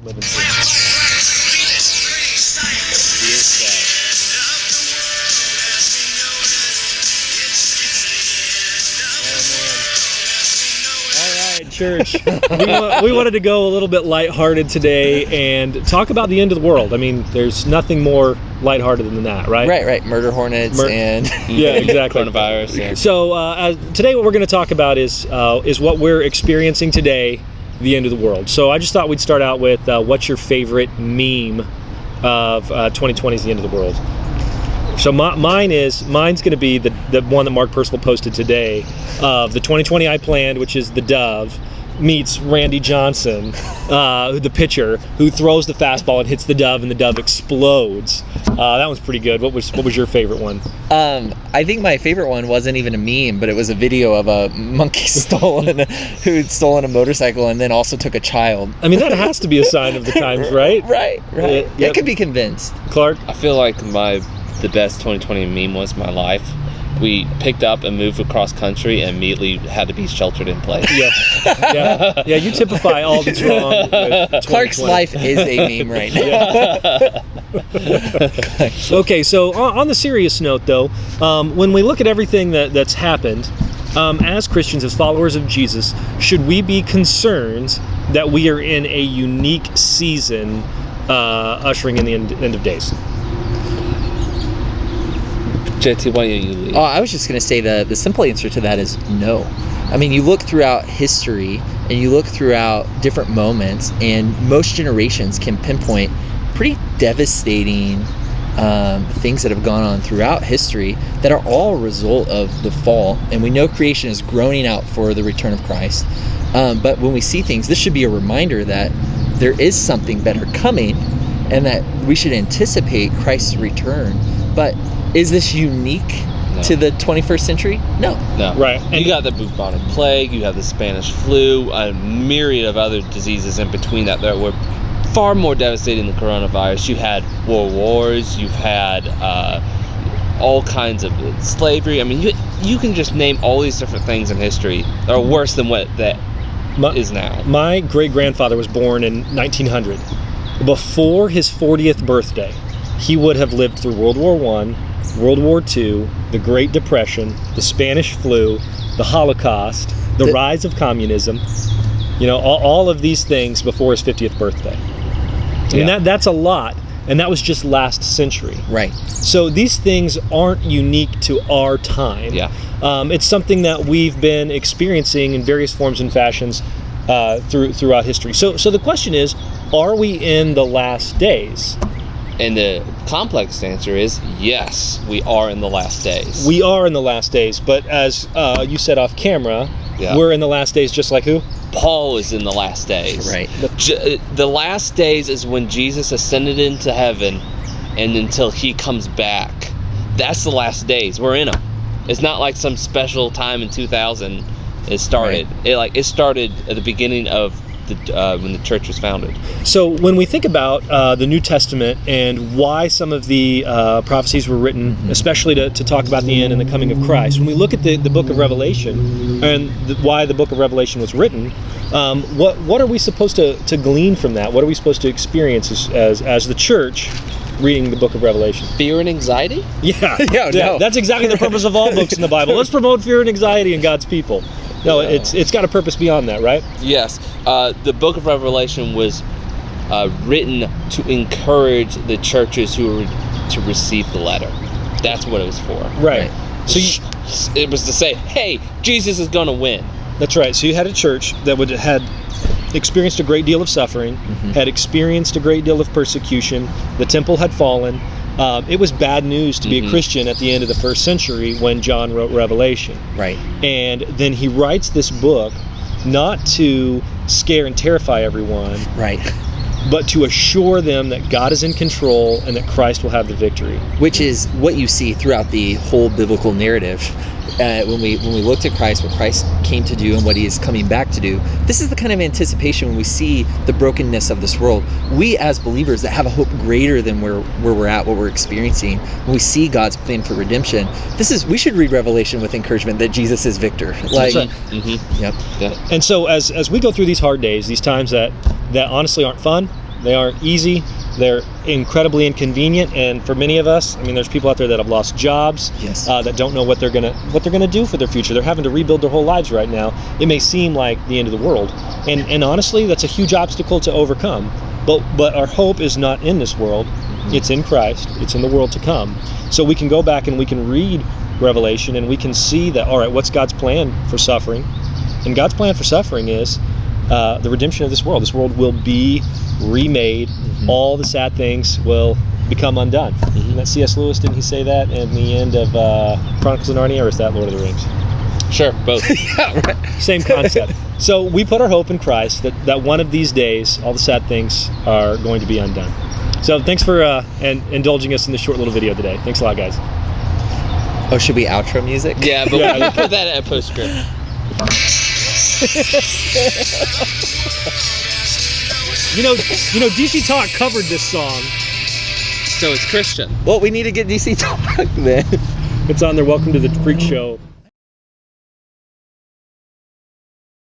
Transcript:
living through. Church, we wanted to go a little bit lighthearted today and talk about the end of the world. I mean, there's nothing more lighthearted than that, right? Right. Murder hornets and yeah, exactly. Coronavirus. Yeah. So today, what we're going to talk about is what we're experiencing today, the end of the world. So I just thought we'd start out with what's your favorite meme of 2020's the end of the world. So mine's going to be the one that Mark Percival posted today of the 2020 I planned, which is the Dove meets Randy Johnson, the pitcher, who throws the fastball and hits the Dove, and the Dove explodes. That one's pretty good. What was your favorite one? I think my favorite one wasn't even a meme, but it was a video of a monkey who'd stolen a motorcycle and then also took a child. I mean, that has to be a sign of the times, right? Right. Yep. It could be convinced. Clark? I feel like the best 2020 meme was my life. We picked up and moved across country and immediately had to be sheltered in place. Yeah. You typify all that's wrong with Clark's life is a meme right now. Okay, so on the serious note, though, when we look at everything that's happened, as Christians, as followers of Jesus, should we be concerned that we are in a unique season ushering in the end of days? JT, why don't you lead? I was just going to say the simple answer to that is no. I mean, you look throughout history and you look throughout different moments, and most generations can pinpoint pretty devastating things that have gone on throughout history that are all a result of the fall. And we know creation is groaning out for the return of Christ. But when we see things, this should be a reminder that there is something better coming and that we should anticipate Christ's return. But is this unique to the 21st century? No. Right. And you got the bubonic plague, you have the Spanish flu, a myriad of other diseases in between that were far more devastating than coronavirus. You had world wars, you've had all kinds of slavery. I mean, you can just name all these different things in history that are worse than what that is now. My great-grandfather was born in 1900. Before his 40th birthday, he would have lived through World War I, World War II, the Great Depression, the Spanish flu, the Holocaust, the rise of communism, all of these things before his 50th birthday. I mean, that's a lot, and that was just last century. Right. So these things aren't unique to our time. Yeah. It's something that we've been experiencing in various forms and fashions throughout history. So the question is, are we in the last days? And the complex answer is yes, we are in the last days. We are in the last days, but as you said off camera, we're in the last days just like who? Paul is in the last days. Right. The last days is when Jesus ascended into heaven and until he comes back. That's the last days. We're in them. It's not like some special time in 2000 it started. Right. It started at the beginning of when the church was founded. So when we think about the New Testament and why some of the prophecies were written, especially to talk about the end and the coming of Christ, when we look at the book of Revelation and why the book of Revelation was written, what are we supposed to glean from that? What are we supposed to experience as the church reading the book of Revelation? Fear and anxiety? Yeah. No. That's exactly the purpose of all books in the Bible. Let's promote fear and anxiety in God's people. No, it's got a purpose beyond that, right? Yes. The book of Revelation was written to encourage the churches who were to receive the letter. That's what it was for. Right. So it was to say, hey, Jesus is going to win. That's right. So you had a church that had experienced a great deal of suffering, had experienced a great deal of persecution. The temple had fallen. It was bad news to be a Christian at the end of the first century when John wrote Revelation. Right. And then he writes this book not to scare and terrify everyone, right, but to assure them that God is in control and that Christ will have the victory. Which is what you see throughout the whole biblical narrative. When we look to Christ, what Christ came to do and what he is coming back to do, this is the kind of anticipation when we see the brokenness of this world. We as believers that have a hope greater than where we're at, what we're experiencing, when we see God's plan for redemption, we should read Revelation with encouragement that Jesus is victor. Like, right. Yep. Yeah. And so as we go through these hard days, these times that honestly aren't fun, They aren't easy. They're incredibly inconvenient, and for many of us, I mean, there's people out there that have lost jobs, Yes. that don't know what they're gonna do for their future. They're having to rebuild their whole lives right now. It may seem like the end of the world, and honestly, that's a huge obstacle to overcome. But our hope is not in this world; it's in Christ. It's in the world to come. So we can go back and we can read Revelation, and we can see that. All right, what's God's plan for suffering? And God's plan for suffering is the redemption of this world. This world will be remade. All the sad things will become undone. And that C.S. Lewis, didn't he say that in the end of Chronicles of Narnia, or is that Lord of the Rings? Sure, both. Yeah, right. Same concept. So we put our hope in Christ that one of these days, all the sad things are going to be undone. So thanks for indulging us in this short little video today. Thanks a lot, guys. Oh, should we outro music? Yeah, but Yeah. we'll put that at a postscript. You know, DC Talk covered this song. So it's Christian. Well, we need to get DC Talk then. It's on their Welcome to the Freak Show